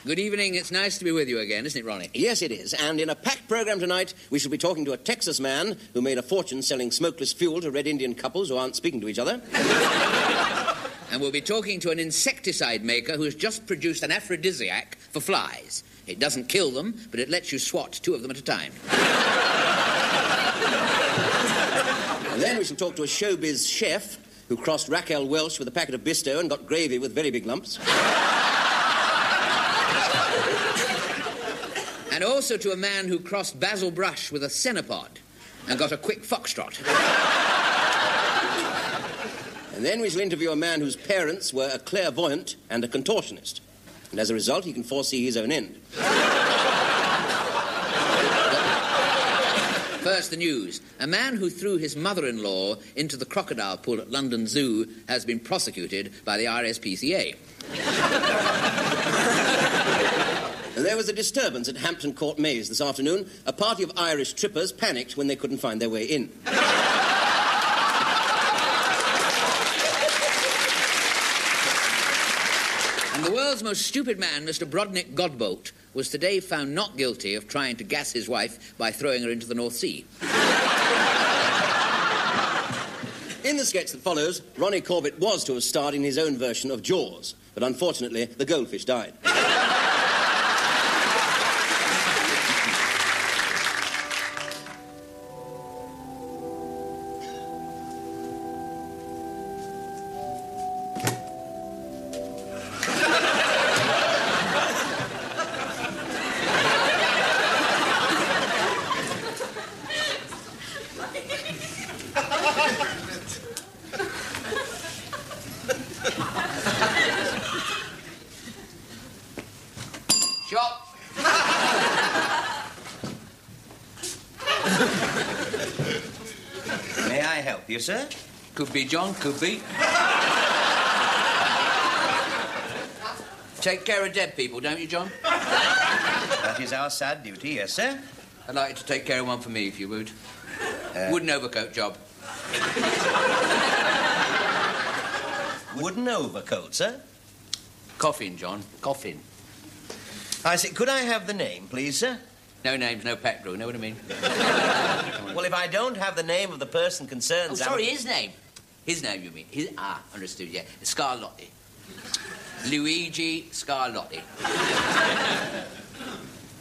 Good evening. It's nice to be with you again, isn't it, Ronnie? Yes, it is. And in a packed programme tonight, we shall be talking to a Texas man who made a fortune selling smokeless fuel to Red Indian couples who aren't speaking to each other. And we'll be talking to an insecticide maker who has just produced an aphrodisiac for flies. It doesn't kill them, but it lets you swat 2 of them at a time. And then we shall talk to a showbiz chef who crossed Raquel Welch with a packet of Bisto and got gravy with very big lumps. And also to a man who crossed Basil Brush with a cenopod and got a quick foxtrot. And then we shall interview a man whose parents were a clairvoyant and a contortionist. And as a result, he can foresee his own end. First, the news. A man who threw his mother-in-law into the crocodile pool at London Zoo has been prosecuted by the RSPCA. There was a disturbance at Hampton Court Maze this afternoon. A party of Irish trippers panicked when they couldn't find their way in. And the world's most stupid man, Mr. Brodnick Godbolt, was today found not guilty of trying to gas his wife by throwing her into the North Sea. In the sketch that follows, Ronnie Corbett was to have starred in his own version of Jaws, but unfortunately, the goldfish died. Shop. May I help you, sir? Could be, John, could be. Take care of dead people, don't you, John? That is our sad duty, yes, sir. I'd like you to take care of one for me, if you would. Wooden overcoat job. Wooden overcoat, sir? Coffin, John. Coffin. I see. Could I have the name, please, sir? No names, no pet brew, know what I mean? Well, if I don't have the name of the person concerned... Oh, sorry, his name. His name, you mean? Understood, yeah. Scarlotti. Luigi Scarlotti.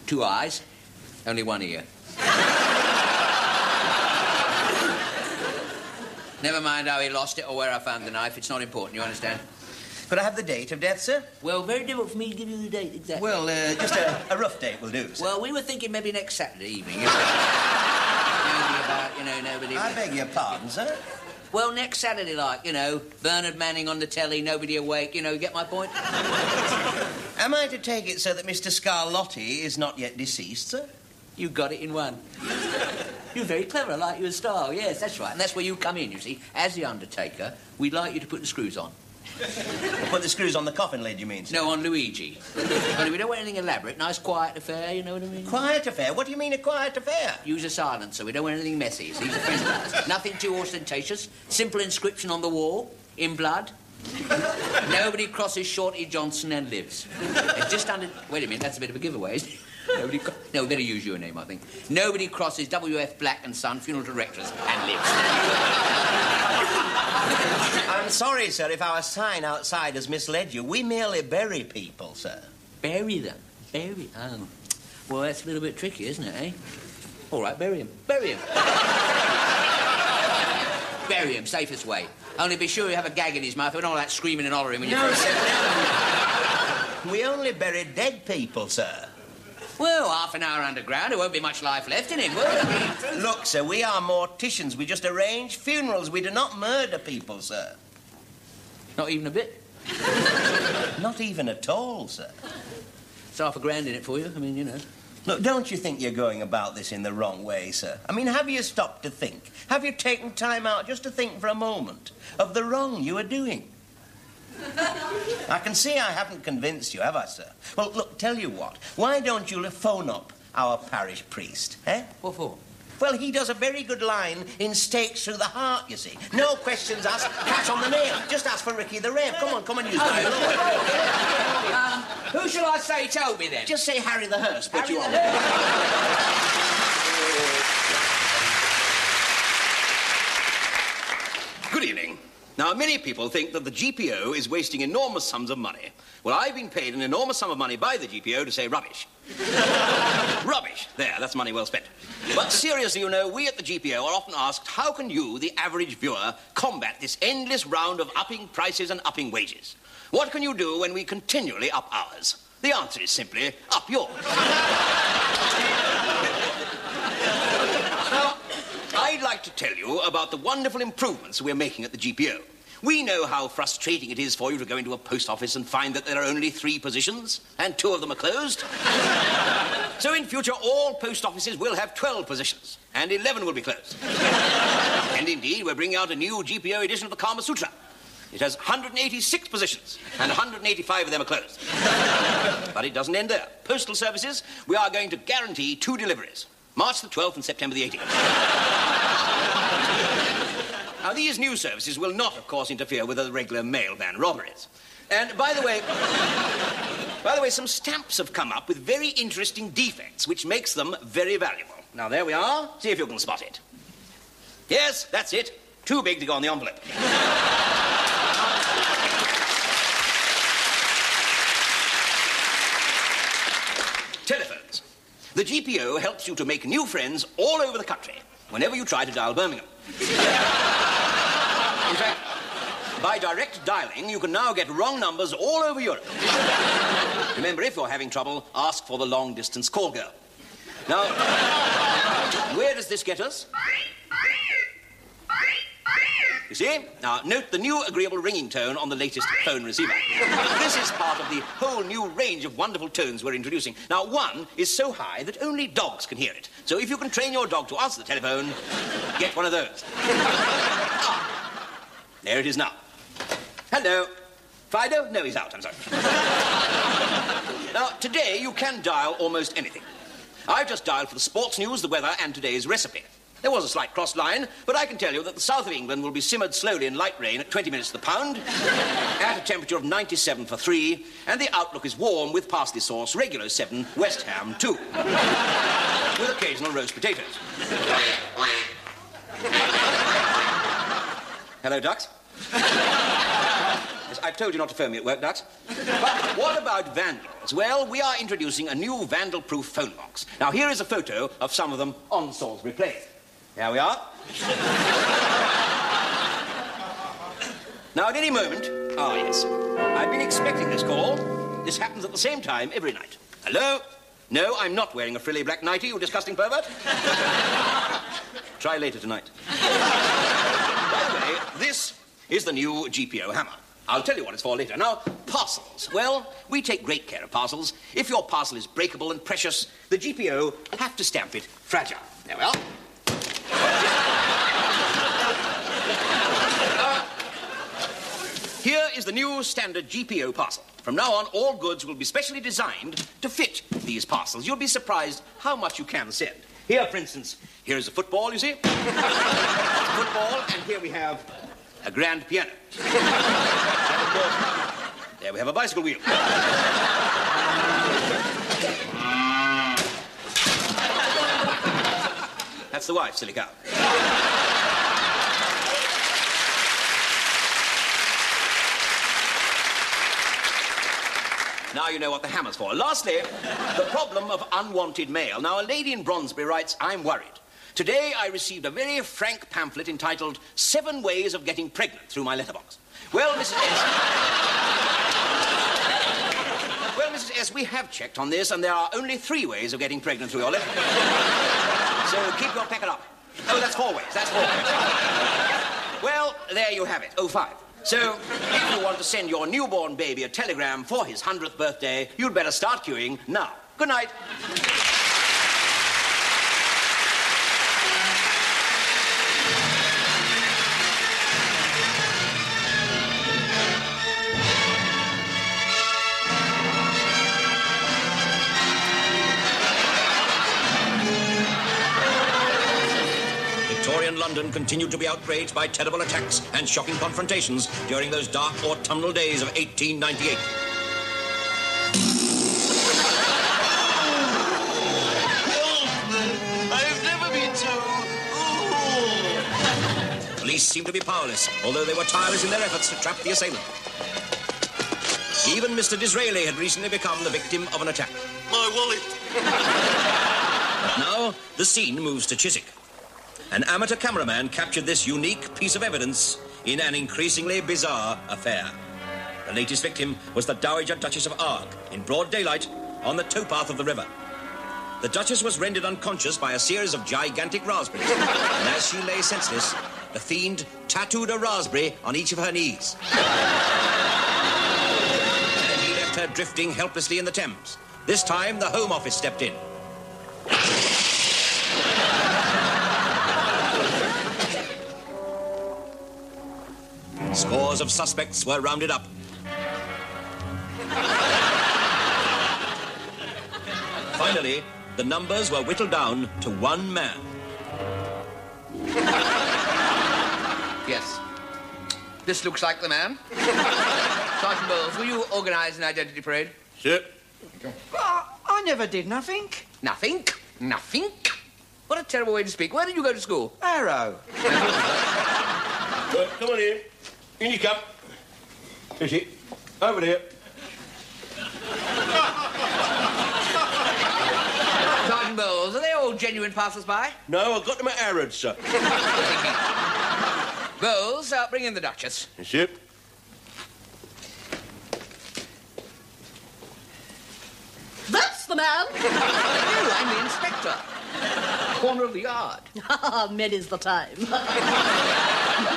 2 eyes, only 1 ear. Never mind how he lost it or where I found the knife. It's not important, you understand? Could I have the date of death, sir? Well, very difficult for me to give you the date exactly. Well, just a rough date will do, sir. Well, we were thinking maybe next Saturday evening. Nobody... I beg your pardon, sir? Well, next Saturday, like, Bernard Manning on the telly, nobody awake, get my point? Am I to take it, sir, that Mr. Scarlotti is not yet deceased, sir? You got it in one. You're very clever, I like you a star. Yes, that's right. And that's where you come in, you see. As the undertaker, we'd like you to put the screws on. Put the screws on the coffin lid, you mean, sir? No, on Luigi. But we don't want anything elaborate. Nice, quiet affair, you know what I mean? Quiet affair? What do you mean, a quiet affair? Use a silencer. We don't want anything messy. See, he's a friend of ours. Nothing too ostentatious. Simple inscription on the wall, in blood. Nobody crosses Shorty Johnson and lives. It's just under... Wait a minute, that's a bit of a giveaway, isn't it? No, better use your name, I think. Nobody crosses W.F. Black and Son, funeral directors, and lives. I'm sorry, sir, if our sign outside has misled you. We merely bury people, sir. Bury them? Bury? Oh. Well, that's a little bit tricky, isn't it, eh? All right, bury him. Bury him. Bury him, safest way. Only be sure you have a gag in his mouth. We don't want all that screaming and hollering when you... No, sir, no. We only bury dead people, sir. Well, half an hour underground, there won't be much life left in him, will there? Look, sir, we are morticians. We just arrange funerals. We do not murder people, sir. Not even a bit? Not even at all, sir. It's £500 in it for you. I mean, Look, don't you think you're going about this in the wrong way, sir? I mean, have you stopped to think? Have you taken time out just to think for a moment of the wrong you are doing? I can see I haven't convinced you, have I, sir? Well, look, tell you what. Why don't you phone up our parish priest, eh? What for? Well, he does a very good line in Stakes Through the Heart, you see. No questions asked, catch on the nail. Just ask for Ricky the Rave. Come on, use my lord. Who shall I say told me then? Just say Harry the Hearse, but Harry you the on. Good evening. Now, many people think that the GPO is wasting enormous sums of money. Well, I've been paid an enormous sum of money by the GPO to say rubbish. Rubbish. There, that's money well spent. But seriously, you know, we at the GPO are often asked, how can you, the average viewer, combat this endless round of upping prices and upping wages? What can you do when we continually up ours? The answer is simply, up yours. Now, I'd like to tell you about the wonderful improvements we're making at the GPO. We know how frustrating it is for you to go into a post office and find that there are only 3 positions, and 2 of them are closed. So in future, all post offices will have 12 positions, and 11 will be closed. And indeed, we're bringing out a new GPO edition of the Kama Sutra. It has 186 positions, and 185 of them are closed. But it doesn't end there. Postal services, we are going to guarantee 2 deliveries. March the 12th and September the 18th. Now, these new services will not, of course, interfere with the regular mail van robberies. And, by the way, some stamps have come up with very interesting defects, which makes them very valuable. Now, there we are. See if you can spot it. Yes, that's it. Too big to go on the envelope. Telephones. The GPO helps you to make new friends all over the country whenever you try to dial Birmingham. In fact, by direct dialing, you can now get wrong numbers all over Europe. Remember, if you're having trouble, ask for the long-distance call girl. Now, where does this get us? You see? Now, note the new agreeable ringing tone on the latest phone receiver. This is part of the whole new range of wonderful tones we're introducing. Now, one is so high that only dogs can hear it. So if you can train your dog to answer the telephone, get one of those. There it is now. Hello. Fido? No, he's out, I'm sorry. Now, today you can dial almost anything. I've just dialed for the sports news, the weather, and today's recipe. There was a slight cross line, but I can tell you that the south of England will be simmered slowly in light rain at 20 minutes to the pound, at a temperature of 97 for 3, and the outlook is warm with parsley sauce, regular 7, West Ham 2, with occasional roast potatoes. Hello, ducks. Yes, I told you not to phone me at work, ducks. But what about vandals? Well, we are introducing a new vandal-proof phone box. Now, here is a photo of some of them on Salisbury Plain. Here we are. Now, at any moment... Ah, yes. I've been expecting this call. This happens at the same time every night. Hello? No, I'm not wearing a frilly black nightie, you disgusting pervert. Try later tonight. By the way, this is the new GPO hammer. I'll tell you what it's for later. Now, parcels. Well, we take great care of parcels. If your parcel is breakable and precious, the GPO have to stamp it fragile. There we are. Here is the new standard GPO parcel. From now on, all goods will be specially designed to fit these parcels. You'll be surprised how much you can send. Here, for instance, here is a football, you see? Football, and here we have a grand piano. And of course, there we have a bicycle wheel. That's the wife, silly cow. Now you know what the hammer's for. Lastly, the problem of unwanted mail. Now, a lady in Bronsbury writes, I'm worried. Today I received a very frank pamphlet entitled 7 Ways of Getting Pregnant through my letterbox. Well, Mrs. S... Well, Mrs. S, we have checked on this, and there are only 3 ways of getting pregnant through your letterbox. So keep your packet up. Oh, that's 4 ways. That's 4 ways. Well, there you have it. 05. So, if you want to send your newborn baby a telegram for his 100th birthday, you'd better start queuing now. Good night. London continued to be outraged by terrible attacks and shocking confrontations during those dark autumnal days of 1898. I've never been so... Police seemed to be powerless, although they were tireless in their efforts to trap the assailant. Even Mr. Disraeli had recently become the victim of an attack. My wallet. But now, the scene moves to Chiswick. An amateur cameraman captured this unique piece of evidence in an increasingly bizarre affair. The latest victim was the Dowager Duchess of Arg, in broad daylight, on the towpath of the river. The Duchess was rendered unconscious by a series of gigantic raspberries, and as she lay senseless, the fiend tattooed a raspberry on each of her knees. And he left her drifting helplessly in the Thames. This time, the Home Office stepped in. Scores of suspects were rounded up. Finally, the numbers were whittled down to one man. Yes. This looks like the man. Sergeant Bowles, will you organise an identity parade? Sir. I never did nothing. Nothing? Nothing? What a terrible way to speak. Where did you go to school? Arrow. Come on in. In you come. Is it? Over there. Sergeant Bowles, are they all genuine passers-by? No, I got them at Harrods, sir. Bowles, bring in the Duchess. Yes, sir. That's the man. No, I'm the inspector. Corner of the yard. Many's the time.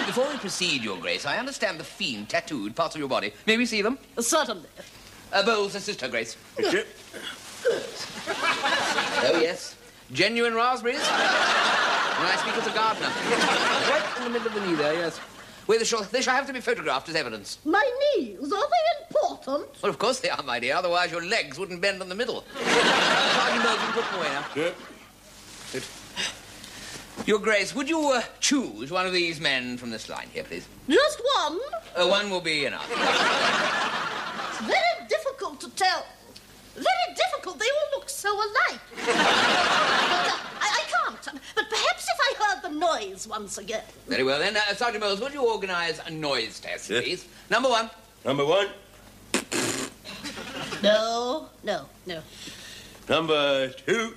Before we proceed, Your Grace, I understand the fiend tattooed parts of your body. May we see them? Certainly. Bowles, assist her, Grace. Yes, sir. Oh, yes. Genuine raspberries. When I speak as a gardener. Right in the middle of the knee there, yes. Well, they shall have to be photographed as evidence. My knees, are they important? Well, of course they are, my dear. Otherwise your legs wouldn't bend in the middle. Sergeant Bowles, you can put them away now. Sir. Good. Your Grace, would you choose one of these men from this line here, please? Just one? One will be enough. It's very difficult to tell. Very difficult. They all look so alike. But I can't. But perhaps if I heard the noise once again. Very well, then. Sergeant Bowles, would you organise a noise test, Yes. please? Number one. Number one. No. Number two.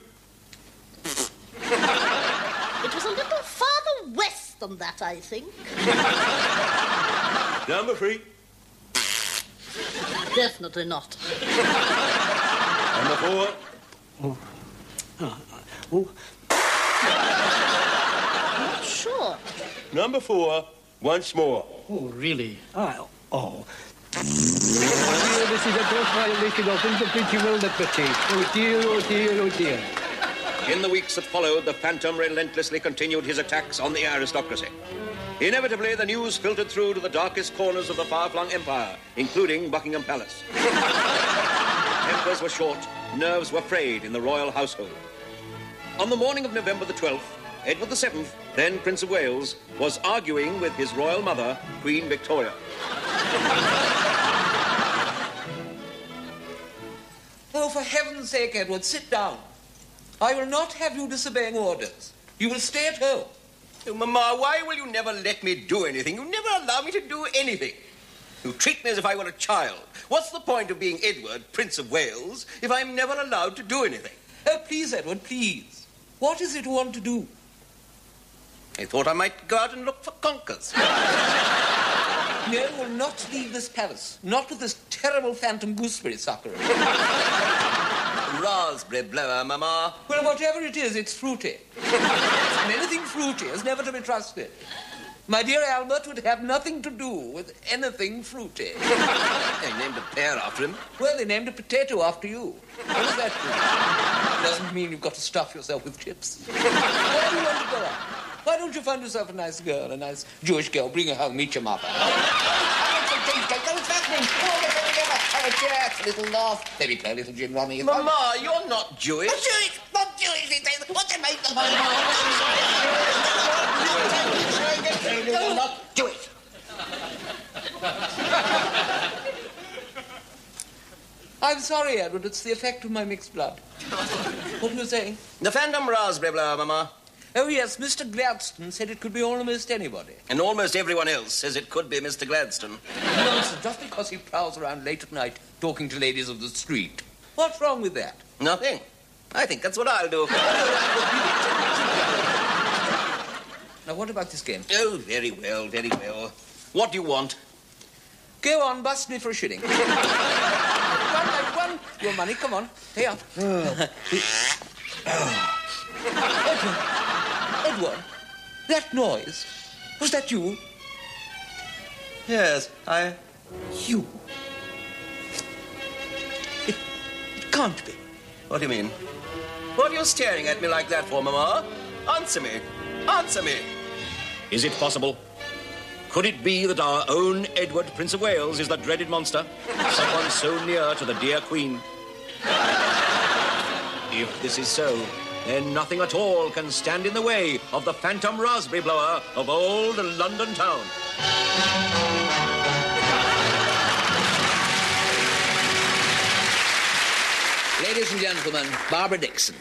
It was a little farther west than that, I think. Number three. Definitely not. Number four. Not sure. Number four. Once more. Oh, really? Oh. This is a gross violation of individual liberty. Oh, dear, oh, dear, oh, dear. In the weeks that followed, the Phantom relentlessly continued his attacks on the aristocracy. Inevitably, the news filtered through to the darkest corners of the far-flung empire, including Buckingham Palace. Tempers were short, nerves were frayed in the royal household. On the morning of November the 12th, Edward VII, then Prince of Wales, was arguing with his royal mother, Queen Victoria. Oh, for heaven's sake, Edward, sit down. I will not have you disobeying orders. You will stay at home. Oh, Mamma, why will you never let me do anything? You never allow me to do anything. You treat me as if I were a child. What's the point of being Edward, Prince of Wales, if I'm never allowed to do anything? Oh, please, Edward, please. What is it you want to do? I thought I might go out and look for conkers. No, you will not leave this palace. Not with this terrible phantom gooseberry sucker. Raspberry blower, Mamma. Well, whatever it is, it's fruity. And anything fruity is never to be trusted. My dear Albert would have nothing to do with anything fruity. They named a pear after him. Well, they named a potato after you. What does that do? Doesn't mean you've got to stuff yourself with chips. Where do you want to go out? Why don't you find yourself a nice girl, a nice Jewish girl, bring her home, meet your mother. What's happening? Have a chat, a little laugh. Maybe play a little gin Ronnies. Mamma, you're not Jewish. Not Jewish, not Jewish. What's the make of You will not do it. I'm sorry, Edward. It's the effect of my mixed blood. What were you saying? The phantom raspberry blower, Mama. Oh, yes, Mr. Gladstone said it could be almost anybody. And almost everyone else says it could be Mr. Gladstone. Nonsense, just because he prowls around late at night talking to ladies of the street. What's wrong with that? Nothing. I think that's what I'll do. Now, what about this game? Oh, very well, very well. What do you want? Go on, bust me for a shilling. I've won your money. Come on, pay up. Edward, that noise, was that you? Yes, You? It can't be. What do you mean? What are you staring at me like that for, Mama? Answer me. Answer me. Is it possible? Could it be that our own Edward, Prince of Wales, is the dreaded monster? Someone so near to the dear Queen? If this is so, then nothing at all can stand in the way of the phantom raspberry blower of old London town. Ladies and gentlemen, Barbara Dixon.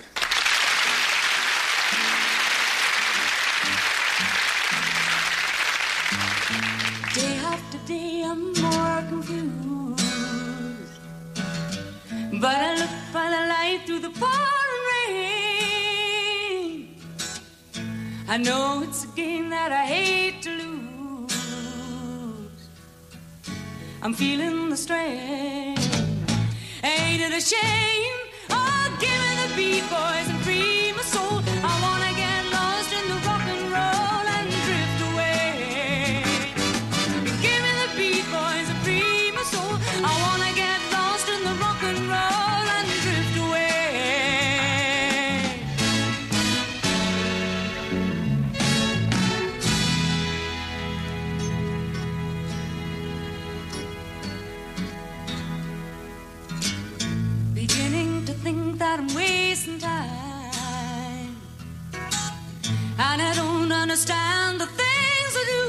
Day after day I'm more confused, but I look for the light through the pouring rain. I know it's a game that I hate to lose. I'm feeling the strain. Ain't it a shame? Oh, give me the beat, boys, and free my soul. I wanna get lost in the rock and roll and drift away. Give me the beat, boys, and free my soul. I wanna get lost in the rock and roll and drift away. Beginning to think that I'm wasting time, and I don't understand the things I do.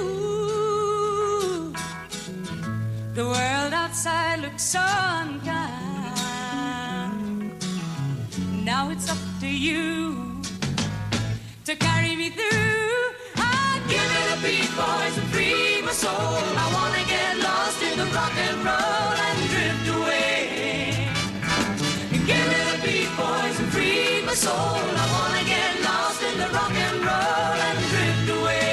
The world outside looks so unkind. Now it's up to you to carry me through. Oh, give me the beat, boys, and free my soul. I wanna get lost in the rock and roll and drift away. Give me the beat, boys, and free my soul. I wanna get lost in the rock and roll and drift away.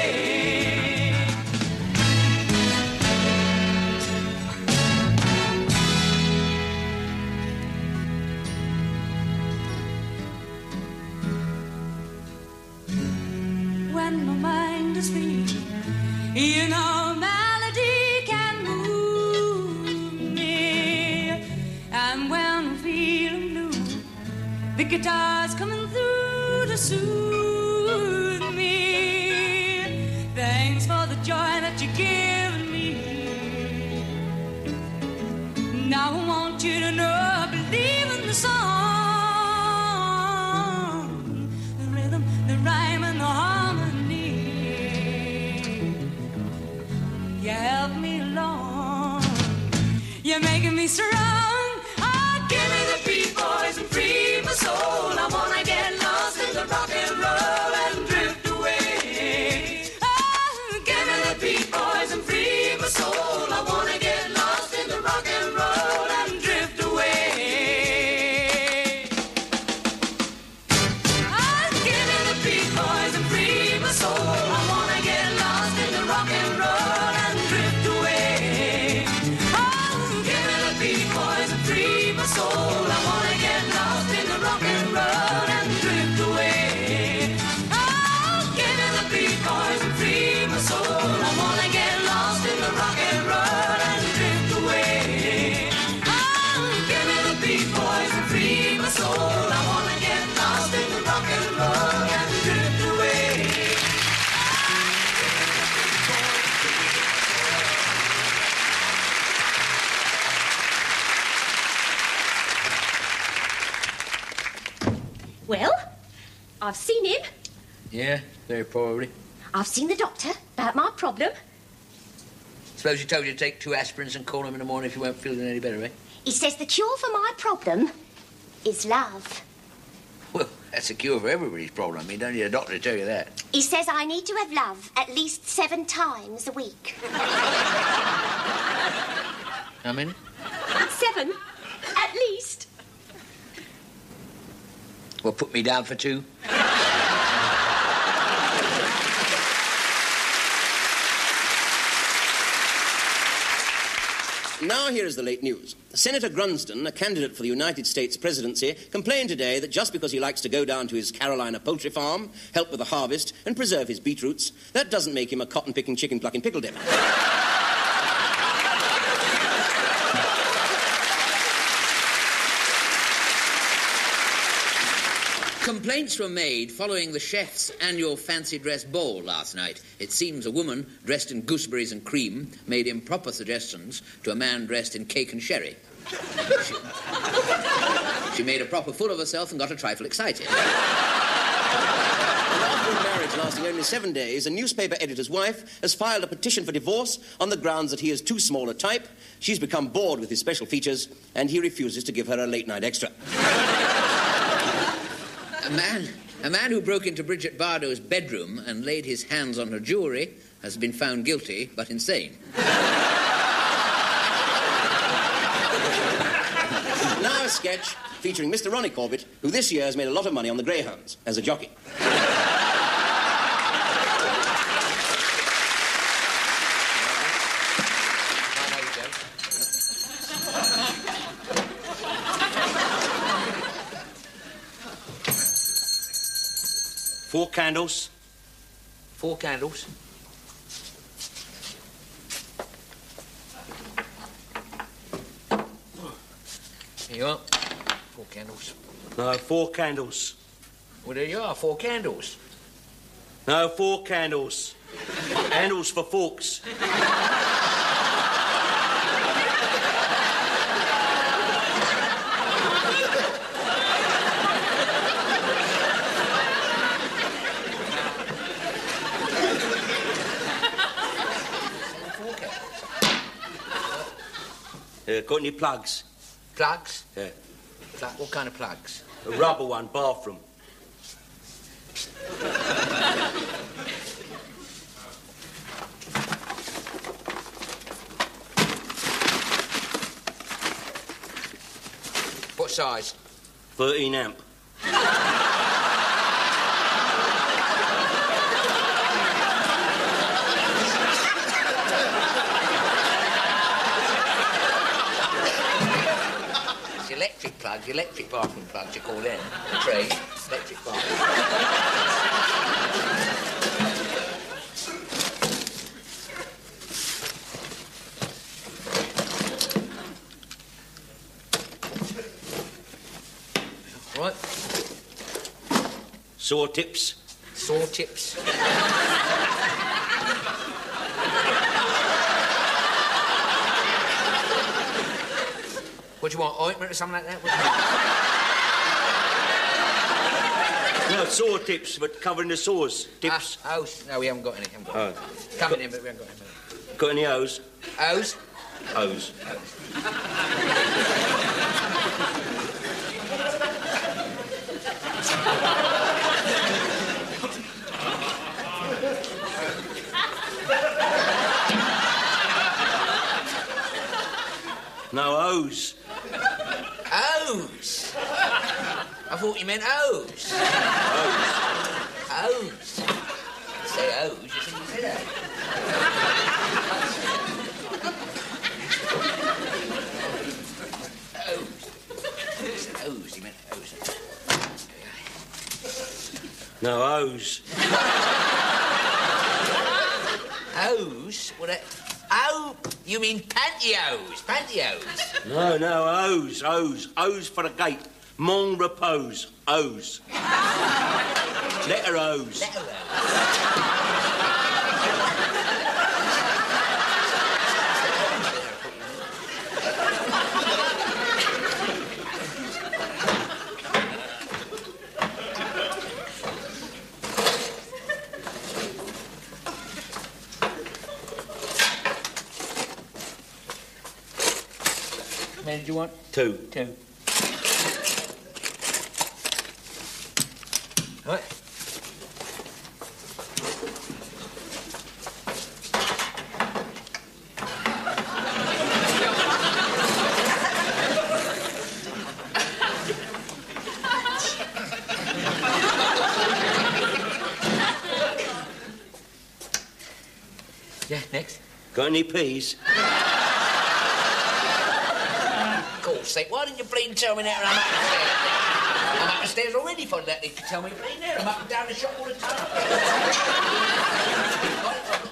When my mind is free, you know melody can move me. And when I'm feeling blue, the guitar's coming through to soothe me. Thanks for the joy that you're giving me. Now I want you to know I believe in the song, the rhythm, the rhyme, and the harmony. You help me along, you're making me strong. Oh, give me the beat, boys, and free my soul. I wanna get lost in the rock and roll and drift away. Oh, give me the beat, boys, and free my soul. I wanna get lost in the rock and roll and drift away. Oh, give me the beat, boys, and free my soul. I wanna get lost in the rock and roll and drift away. Oh, give me the beat, boys, and free my soul. I wanna get lost in the rock and roll and drift away. Oh, give me the beat, boys, and free my soul. I wanna get lost in the rock and roll and drift away. Oh, give me the beat, boys, and free my soul. I wanna get lost in the rock and roll and drift away. Well, I've seen him. Yeah, very probably. I've seen the doctor, about my problem. Suppose he told you to take 2 aspirins and call him in the morning if you weren't feeling any better, eh? He says the cure for my problem is love. Well, that's a cure for everybody's problem. I mean, don't need a doctor to tell you that. He says I need to have love at least 7 times a week. How many? 7, at least. Well, put me down for 2. Now here is the late news. Senator Grunston, a candidate for the United States presidency, complained today that just because he likes to go down to his Carolina poultry farm, help with the harvest, and preserve his beetroots, that doesn't make him a cotton-picking, chicken-plucking pickle dip. Complaints were made following the chef's annual fancy dress ball last night. It seems a woman dressed in gooseberries and cream made improper suggestions to a man dressed in cake and sherry. She made a proper fool of herself and got a trifle excited. After a marriage lasting only 7 days, a newspaper editor's wife has filed a petition for divorce on the grounds that he is too small a type, she's become bored with his special features, and he refuses to give her a late-night extra. A man who broke into Bridget Bardot's bedroom and laid his hands on her jewellery has been found guilty, but insane. Now a sketch featuring Mr. Ronnie Corbett, who this year has made a lot of money on the greyhounds as a jockey. Four candles. 4 candles. Here you are. 4 candles. No, 4 candles. Well, there you are, 4 candles. No, 4 candles. Handles for forks. Got any plugs? Plugs? Yeah. What kind of plugs? A rubber one, bathroom. What size? 13 amp. Electric bathroom plugs, you call them. Trade, electric bathroom. Right. Saw tips. Saw tips. What do you want, ointment or something like that? No, saw tips, but covering the saws. Tips. Hose. No, we haven't got any. Coming in, but we haven't got any. Got any hose? Hose? Hose. No hose. Hose? I thought you meant hose. Hose. Say hose, you think you said that. Hose, you meant hose. No hose. Hose? What a... Oh, you mean pantyhose? Pantyhose? No, hose. Hose for the gate. Mon repose. Hose. Letter hose. Letter hose. many did you want? 2. 2. Right. Yeah, next. Got any peas? Good's sake, why didn't you bleeding tell me that I'm upstairs? I'm upstairs already for that. You tell me bleeding there. I'm up and down the shop all the time.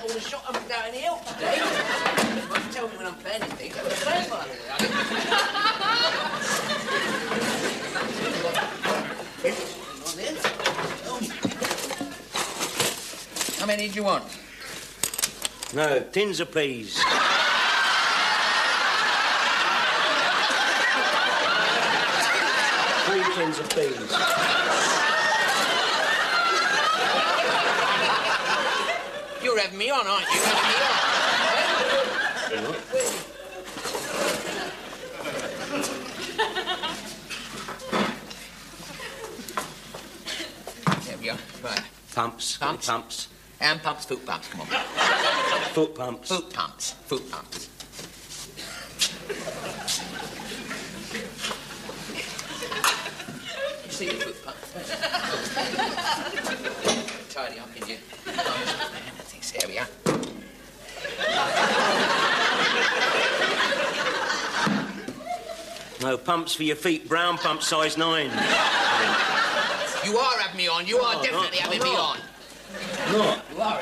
All the shop up and down the hill today. You must tell me when I'm planning things. I'm playing by the way. How many do you want? No, tins of peas. 3 tins of peas. You're having me on, aren't you? There we are. Right. Pumps. Pumps. Pumps. Hand pumps, foot pumps. Come on. Foot pumps. Foot pumps. Foot pumps. You see your foot pumps? Tidy up in here. I think so. There we are. No, pumps for your feet. Brown pump, size 9. You are having me on. You are definitely having me on. Not. You are.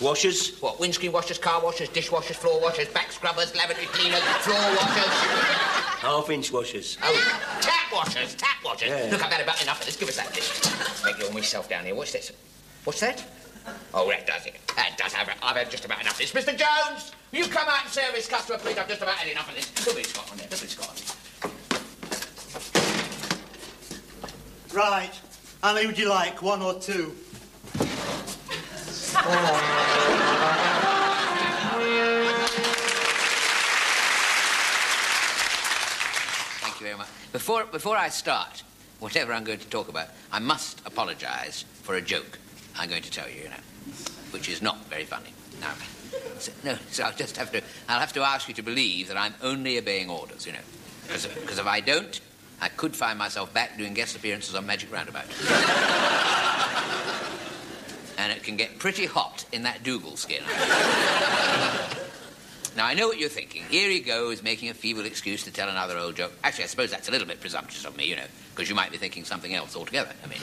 Washers? What, windscreen washers, car washers, dishwashers, floor washers, back scrubbers, lavatory cleaners, floor washers? Half-inch washers. Oh, tap washers, tap washers. Yeah. Look, I've had about enough of this. Give us that list. Make it all myself down here. What's this? What's that? Oh, that does it. That does have it. I've had just about enough of this. Mr. Jones, will you come out and serve this customer, please? I've just about had enough of this. Look at Scott on there. Look at Scott on there. Right. How many would you like? 1 or 2? Thank you very much. Before I start, whatever I'm going to talk about, I must apologise for a joke I'm going to tell you, which is not very funny. Now, so I'll have to ask you to believe that I'm only obeying orders, because if I don't, I could find myself back doing guest appearances on Magic Roundabout. And it can get pretty hot in that Dougal skin. Now, I know what you're thinking. Here he goes, making a feeble excuse to tell another old joke. Actually, I suppose that's a little bit presumptuous of me, because you might be thinking something else altogether. I mean,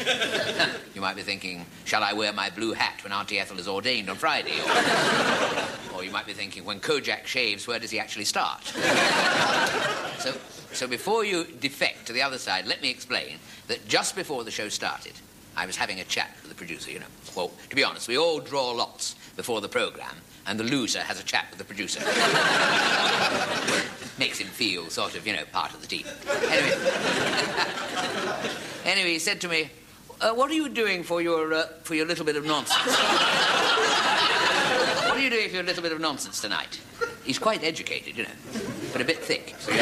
you might be thinking, shall I wear my blue hat when Auntie Ethel is ordained on Friday? Or you might be thinking, when Kojak shaves, where does he actually start? So before you defect to the other side, let me explain that just before the show started, I was having a chat with the producer, Well, to be honest, we all draw lots before the programme, and the loser has a chat with the producer. Makes him feel sort of, part of the team. Anyway, he said to me, what are you doing for your little bit of nonsense? What are you doing for your little bit of nonsense tonight? He's quite educated, but a bit thick. So,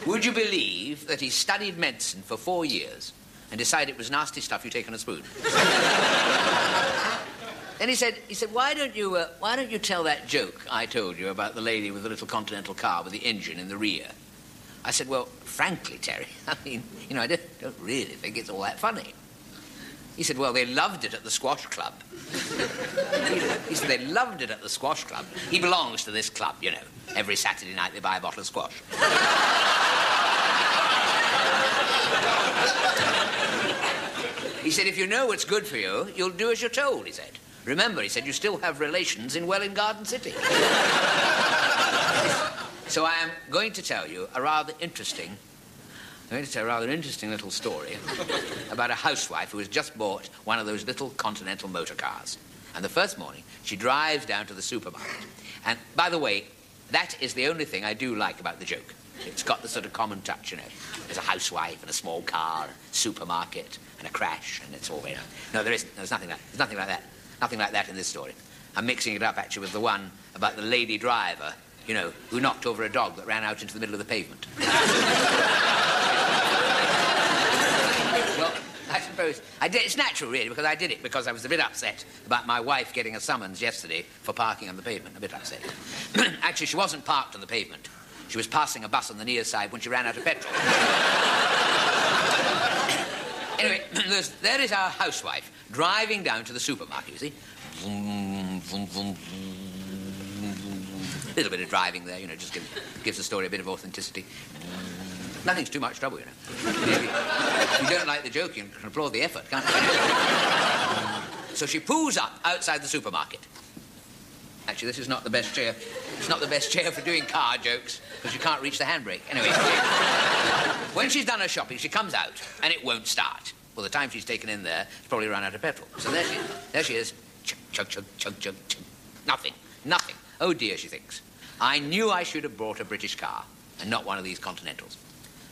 Would you believe that he studied medicine for 4 years and decided it was nasty stuff you take on a spoon? Then he said, why don't you tell that joke I told you about the lady with the little Continental car with the engine in the rear? I said, well, frankly, Terry, I mean, I don't really think it's all that funny. He said, well, they loved it at the squash club. He said, they loved it at the squash club. He belongs to this club, Every Saturday night they buy a bottle of squash. He said, if you know what's good for you, you'll do as you're told, he said. Remember, he said, you still have relations in Welwyn Garden City. So I am going to tell you a rather interesting little story about a housewife who has just bought one of those little Continental motor cars. And the first morning, she drives down to the supermarket. And, by the way, that is the only thing I do like about the joke. It's got the sort of common touch, There's a housewife and a small car, a supermarket, and a crash, and it's all, No, there isn't. There's nothing like that. Nothing like that in this story. I'm mixing it up, actually, with the one about the lady driver, you know, who knocked over a dog that ran out into the middle of the pavement. Well, I suppose I did. It's natural, really, because I did it because I was a bit upset about my wife getting a summons yesterday for parking on the pavement. A bit upset. Actually, she wasn't parked on the pavement. She was passing a bus on the near side when she ran out of petrol. Anyway, there is our housewife driving down to the supermarket, you see. Vroom, vroom, vroom, vroom. A little bit of driving there, you know, just gives the story a bit of authenticity. Nothing's too much trouble, you know. If you don't like the joke, you can applaud the effort, can't you? So she pulls up outside the supermarket. Actually, this is not the best chair. It's not the best chair for doing car jokes, because you can't reach the handbrake. Anyway, when she's done her shopping, she comes out, and it won't start. Well, the time she's taken in there, she's probably run out of petrol. So there she is. Chug, chug, chug, chug, chug, chug. Nothing. Oh, dear, she thinks. I knew I should have brought a British car, and not one of these Continentals.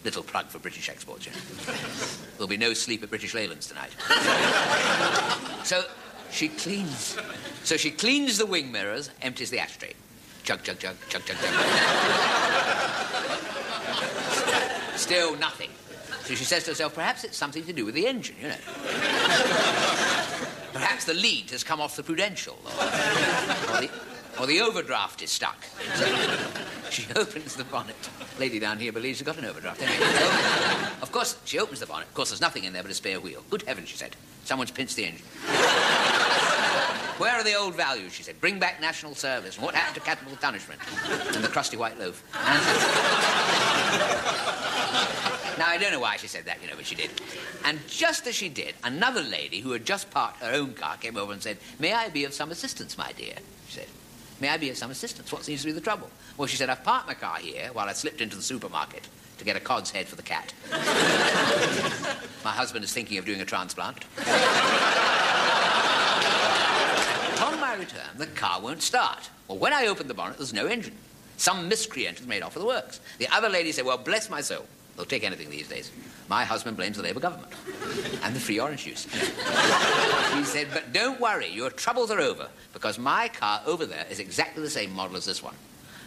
Little plug for British exports, you know. There'll be no sleep at British Leylands tonight. So she cleans the wing mirrors, empties the ashtray. Chug, chug, chug, chug, chug, chug. Still nothing. So she says to herself, perhaps it's something to do with the engine, you know. Perhaps the lead has come off the Prudential, or the overdraft is stuck. So she opens the bonnet. Lady down here believes she's got an overdraft. Anyway, of course, she opens the bonnet. Of course, there's nothing in there but a spare wheel. Good heavens, she said. Someone's pinched the engine. Where are the old values, she said. Bring back national service. And what happened to capital punishment? And the crusty white loaf. Now, I don't know why she said that, you know, but she did. And just as she did, another lady who had just parked her own car came over and said, "May I be of some assistance, my dear?" She said. "May I be of some assistance? What seems to be the trouble?" Well, she said, "I've parked my car here while I slipped into the supermarket to get a cod's head for the cat. My husband is thinking of doing a transplant. Upon my return, the car won't start. Well, when I opened the bonnet, there's no engine. Some miscreant has made off with the works." The other lady said, "Well, bless my soul. They'll take anything these days. My husband blames the Labour government. And the free orange juice." She said, "But don't worry, your troubles are over, because my car over there is exactly the same model as this one.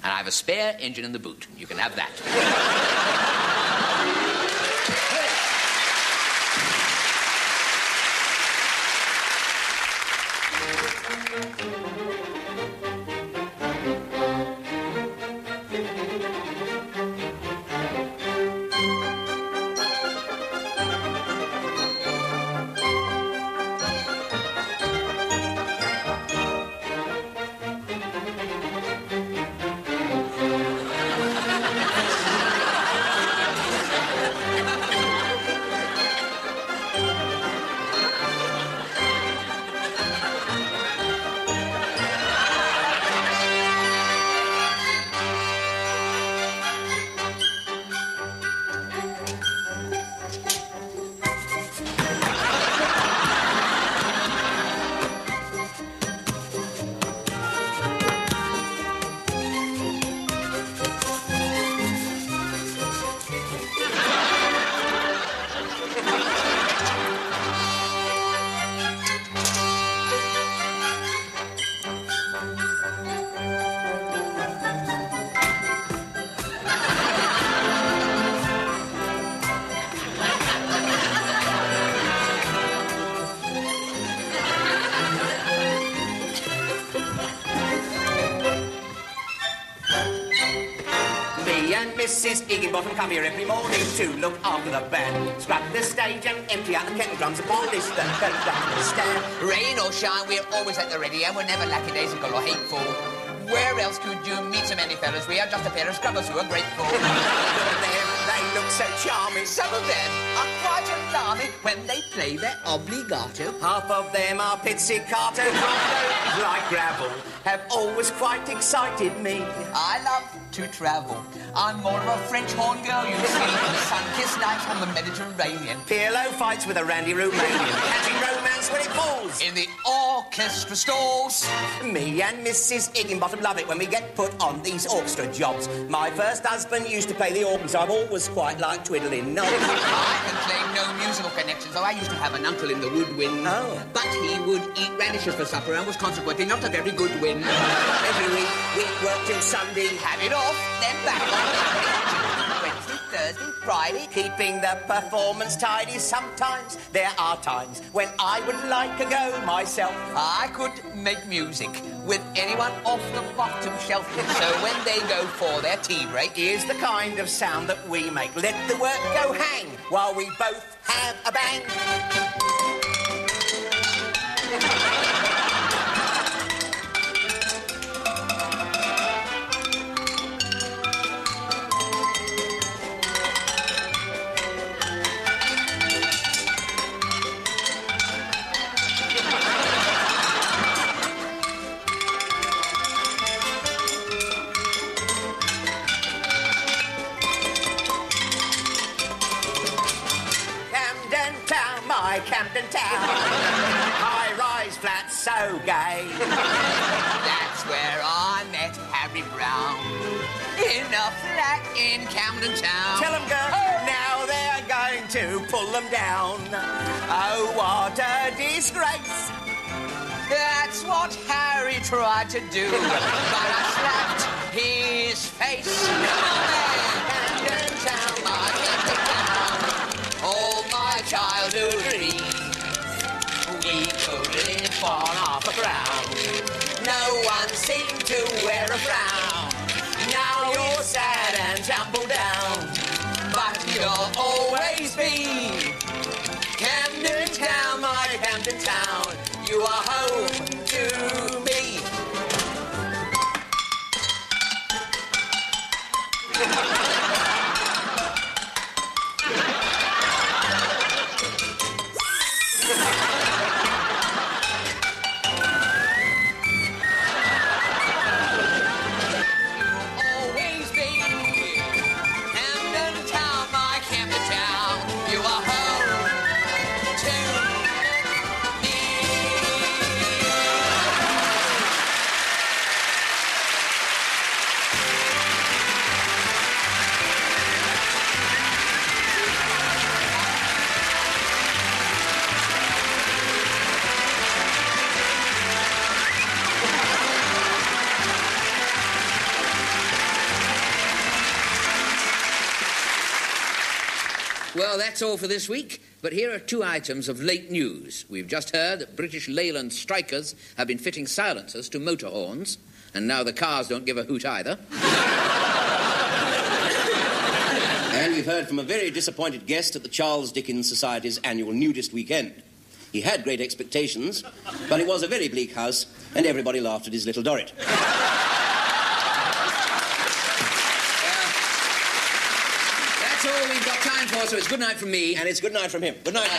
And I have a spare engine in the boot. You can have that." Mrs. Igginbottom come here every morning to look after the band. Scrub the stage and empty out the kettle drums upon this that goes down the stair. Rain or shine, we're always at the ready, and we're never lackadaisical or hateful. Where else could you meet so many fellows? We are just a pair of scrubbers who are grateful. They look so charming. Some of them are quite alarming when they play their obligato. Half of them are pizzicato. Like gravel, have always quite excited me. I love to travel. I'm more of a French horn girl, you see. Sun-kissed nights on the Mediterranean. PLO fights with a randy Romanian. Catching romance when it falls. In the orchestra stalls. Me and Mrs. Igginbottom love it when we get put on these orchestra jobs. My first husband used to play the organ, so I've always quite liked twiddling knobs. I can claim no musical credentials connections, though. I used to have an uncle in the woodwind. Oh. But he would eat radishes for supper and was consequently not a very good wind. Every week, we worked till Sunday, have it off, then back on Monday, Wednesday, Thursday, Friday. Keeping the performance tidy. Sometimes there are times when I would like a go myself. I could make music with anyone off the bottom shelf. So when they go for their tea break... Here's the kind of sound that we make. Let the work go hang while we both have a bang. Camden Town, high-rise flats so gay. That's where I met Harry Brown, in a flat in Camden Town. Tell them, girl, now they're going to pull them down. Oh, what a disgrace. That's what Harry tried to do, but I slapped his face. Camden Town, my Camden Town, all my childhood dreams. We could live on half a crown. No one seemed to wear a frown. Now you're sad and tumble down, but you'll always be Camden Town, my Camden Town. You are home to me. Well, that's all for this week, but here are 2 items of late news. We've just heard that British Leyland strikers have been fitting silencers to motor horns, and now the cars don't give a hoot either. And we've heard from a very disappointed guest at the Charles Dickens Society's annual nudist weekend. He had great expectations, but it was a very bleak house, and everybody laughed at his little Dorrit. That's all we've got time for, so it's good night from me. And it's good night from him. Good night.